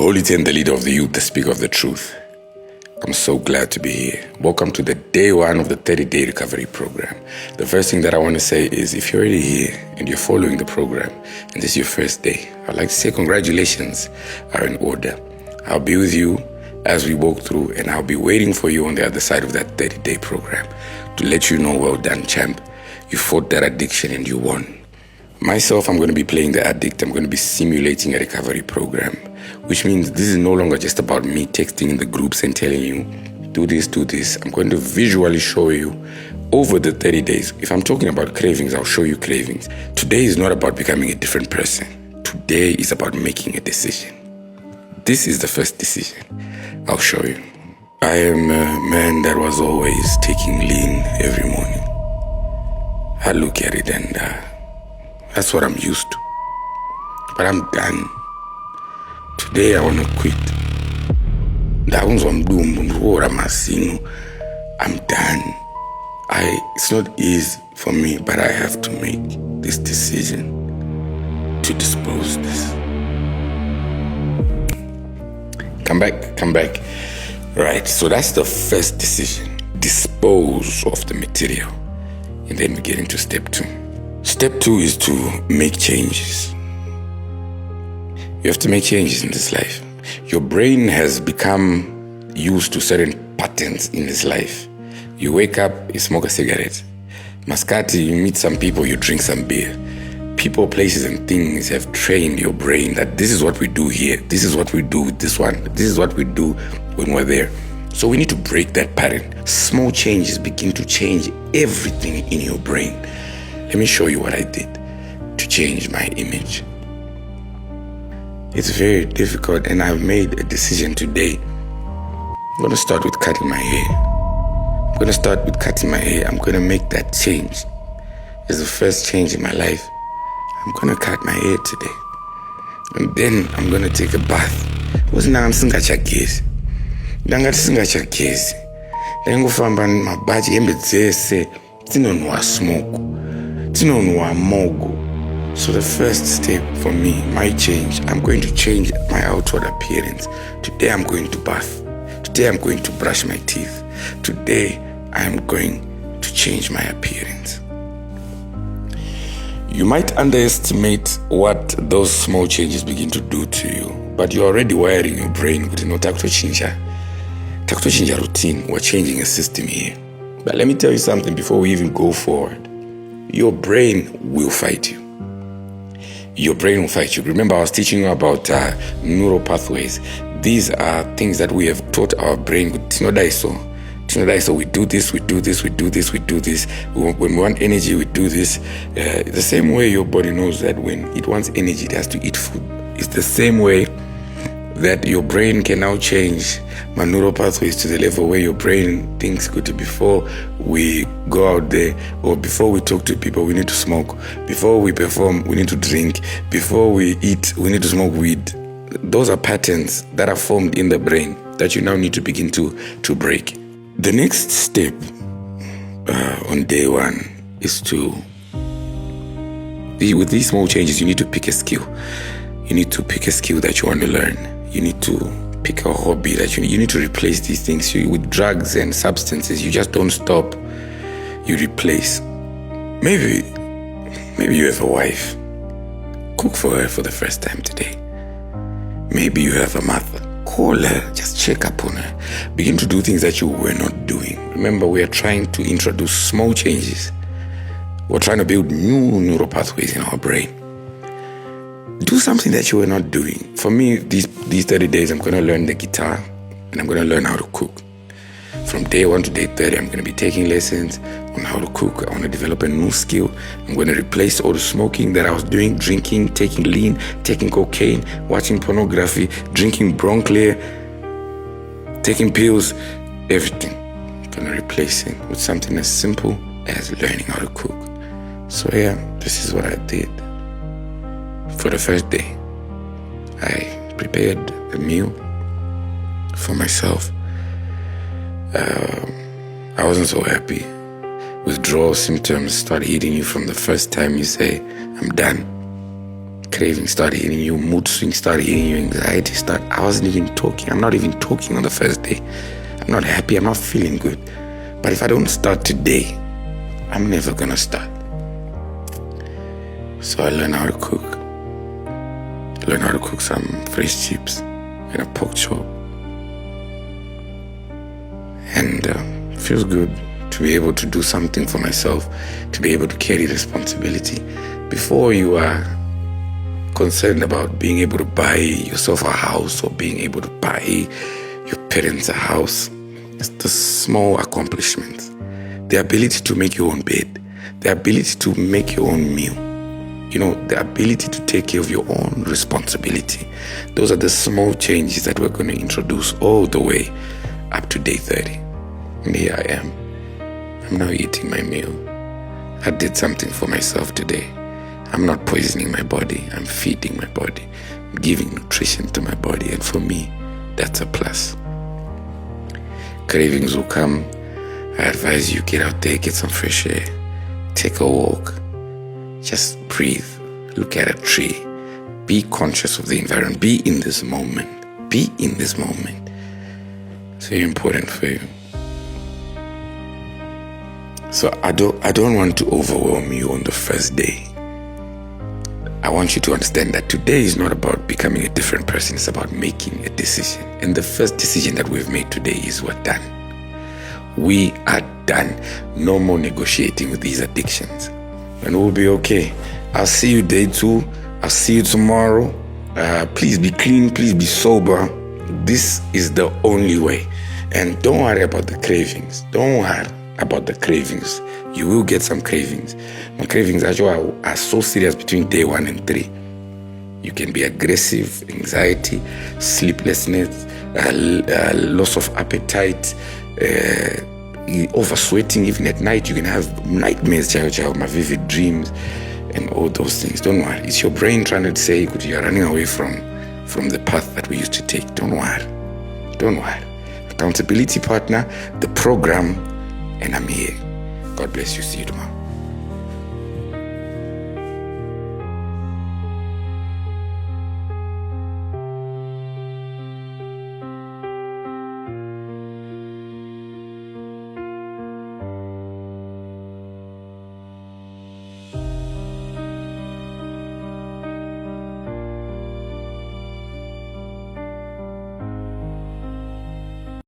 Holy Ten, the leader of the youth, the speaker of the truth. I'm so glad to be here. Welcome to the day one of the 30-day recovery program. The first thing that I want to say is if you're already here and you're following the program and this is your first day, I'd like to say congratulations are in order. I'll be with you as we walk through, and I'll be waiting for you on the other side of that 30-day program to let you know, well done, champ. You fought that addiction and you won. Myself, I'm going to be playing the addict. I'm going to be simulating a recovery program, which means this is no longer just about me texting in the groups and telling you, do this, do this. I'm going to visually show you over the 30 days. If I'm talking about cravings, I'll show you cravings. Today is not about becoming a different person. Today is about making a decision. This is the first decision. I'll show you. I am a man that was always taking lean every morning. I look at it and that's what I'm used to. But I'm done. Today I want to quit. I'm done. It's not easy for me, but I have to make this decision to dispose this. Come back. Right, so that's the first decision. Dispose of the material. And then we get into step 2. Step 2 is to make changes. You have to make changes in this life. Your brain has become used to certain patterns in this life. You wake up, you smoke a cigarette. Mascati, you meet some people, you drink some beer. People, places, and things have trained your brain that this is what we do here. This is what we do with this one. This is what we do when we're there. So we need to break that pattern. Small changes begin to change everything in your brain. Let me show you what I did to change my image. It's very difficult, and I've made a decision today. I'm going to start with cutting my hair. I'm going to make that change. It's the first change in my life. I'm going to cut my hair today. And then I'm going to take a bath. Ndangofamba mabhaji hembe dzese dzinonwa smoke, dzinonwa mogo. So the first step for me, my change, I'm going to change my outward appearance. Today I'm going to bath. Today I'm going to brush my teeth. Today I'm going to change my appearance. You might underestimate what those small changes begin to do to you, but you're already wiring your brain with takuto change routine. We're changing a system here. But let me tell you something before we even go forward. Your brain will fight you. Remember, I was teaching you about neural pathways. These are things that we have taught our brain with Tinodaiso. We do this. When we want energy, we do this. The same way your body knows that when it wants energy, it has to eat food. It's the same way that your brain can now change my neural pathways to the level where your brain thinks good. Before we go out there or before we talk to people, we need to smoke. Before we perform, we need to drink. Before we eat, we need to smoke weed. Those are patterns that are formed in the brain that you now need to begin to break. The next step on day one is with these small changes, you need to pick a skill. You need to pick a skill that you want to learn. You need to pick a hobby that you need to replace these things. With drugs and substances, you just don't stop. You replace. Maybe you have a wife. Cook for her for the first time today. Maybe you have a mother. Call her, just check up on her. Begin to do things that you were not doing. Remember, we are trying to introduce small changes. We're trying to build new neural pathways in our brain. Do something that you were not doing. For me, these 30 days, I'm going to learn the guitar and I'm going to learn how to cook. From day 1 to day 30, I'm going to be taking lessons on how to cook. I want to develop a new skill. I'm going to replace all the smoking that I was doing, drinking, taking lean, taking cocaine, watching pornography, drinking Bronclear, taking pills, everything. I'm going to replace it with something as simple as learning how to cook. So yeah, this is what I did. For the first day, I prepared a meal for myself. I wasn't so happy. Withdrawal symptoms start hitting you from the first time you say, I'm done. cravings start hitting you, mood swings start hitting you, anxiety start. I wasn't even talking. I'm not even talking on the first day. I'm not happy. I'm not feeling good. But if I don't start today, I'm never gonna start. So I learned how to cook. I learned how to cook some fresh chips and a pork chop. And it feels good to be able to do something for myself, to be able to carry responsibility. Before you are concerned about being able to buy yourself a house or being able to buy your parents a house, it's the small accomplishments. The ability to make your own bed, the ability to make your own meal, the ability to take care of your own responsibility. Those are the small changes that we're going to introduce all the way up to day 30. And here I am. I'm now eating my meal. I did something for myself today. I'm not poisoning my body. I'm feeding my body. I'm giving nutrition to my body. And for me, that's a plus. Cravings will come. I advise you, get out there, get some fresh air. Take a walk. Just breathe. Look at a tree. Be conscious of the environment. Be in this moment. Be in this moment. It's very important for you. So I don't want to overwhelm you on the first day. I want you to understand that today is not about becoming a different person. It's about making a decision. And the first decision that we've made today is we're done. We are done. No more negotiating with these addictions. And we'll be okay. I'll see you day 2. I'll see you tomorrow. Please be clean. Please be sober. This is the only way. And don't worry about the cravings. Don't worry about the cravings. You will get some cravings. My cravings actually are so serious between day 1 and 3. You can be aggressive, anxiety, sleeplessness, loss of appetite, oversweating. Even at night, you can have nightmares, my vivid dreams, and all those things. Don't worry. It's your brain trying to say you're running away from the path that we used to take. Don't worry. Don't worry. Accountability partner, the program, and I'm here. God bless you. See you tomorrow.